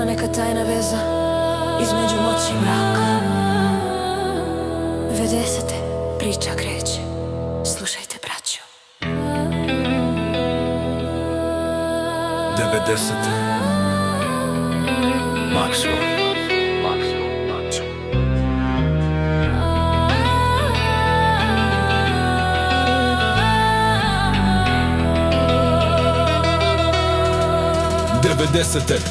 Ima neka tajna veza između noći i mraka. Vedesete, priča kreće. Slušajte, braćo. 90. Maxwell.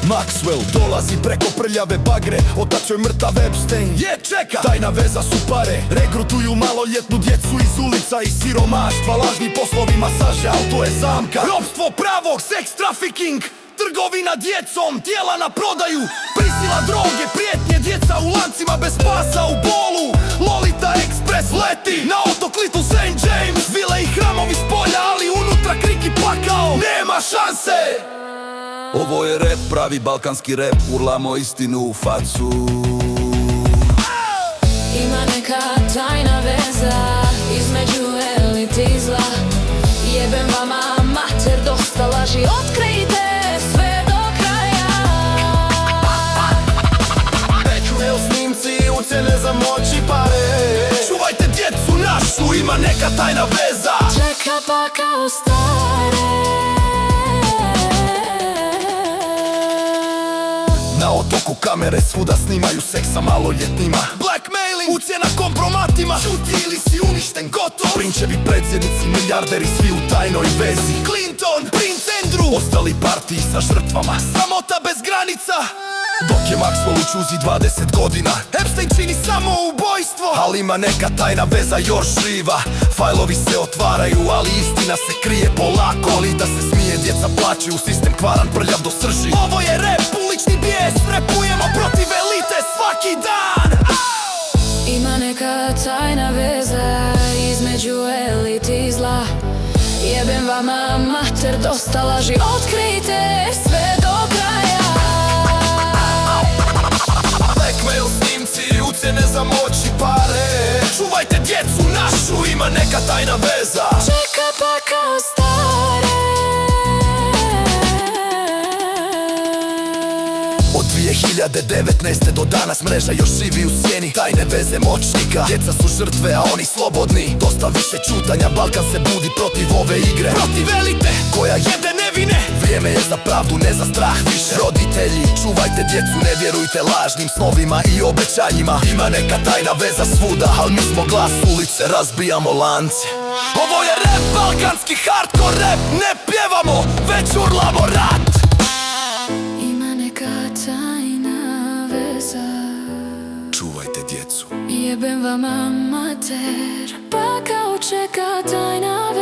Maxwell dolazi preko prljave bagre, otac joj mrtav Epstein. Čeka, tajna veza su pare. Regrutuju maloljetnu djecu iz ulica i siromaštva, lažni poslovi masaže, al to je zamka. Ropstvo pravog, seks trafiking, trgovina djecom, tijela na prodaju, prisila droge, prijetnje, djeca u lancima bez pasa u bolu. Lolita Express leti na otok Little St. James, vile i hramovi s polja, ali unutra krik i pakao, nema šanse. Ovo je rap, pravi balkanski rap, urlamo istinu u facu. Ima neka tajna veza između elite i zla. Jebem vama mater, dosta laži, otkrijte sve do kraja. Backmail snimci, ucjene za moć i pare. Čuvajte djecu našu, ima neka tajna veza. Čeka pa kao stare. Na otoku kamere svuda snimaju seks sa maloljetnima. Blackmailing, ucjena kompromatima. Šuti ili si uništen, gotov. Prinčevi predsjednici, milijarderi, svi u tajnoj vezi. Clinton, Prince Andrew, ostali partiji sa žrtvama. Sramota bez granica. Dok je Maxwell u čuzi 20 godina, Epstein čini samo ubojstvo. Ali ima neka tajna veza još živa. Fajlovi se otvaraju, ali istina se krije polako. Ali da se smije, djeca plaćaju, sistem kvaran, prljav do srži. Ovo je rap, ulični bijes, repujemo protiv elite svaki dan. Ima neka tajna veza između elite i zla. Jebem vama mater, dosta laži, otkrijte sve do kraja. Blackmail snimci, ucjene za moć i pare. Čuvajte djecu našu, ima neka tajna veza. Čeka pa kao stare. Od 2019. do danas mreža još živi u sjeni. Tajne veze moćnika, djeca su žrtve, a oni slobodni. Dosta više čutanja, Balkan se budi protiv ove igre. Protiv elite, koja jede nevine. Vrijeme je za pravdu, ne za strah više. Roditelji, čuvajte djecu, ne vjerujte lažnim snovima i obećanjima. Ima neka tajna veza svuda, al mi smo glas ulice, razbijamo lance. Ovo je rap, balkanski hardcore rap. Ne pjevamo, već urlamo rat. Ima neka tajna veza. Čuvajte djecu. Jebem vama mater, pa kao čeka tajna veza.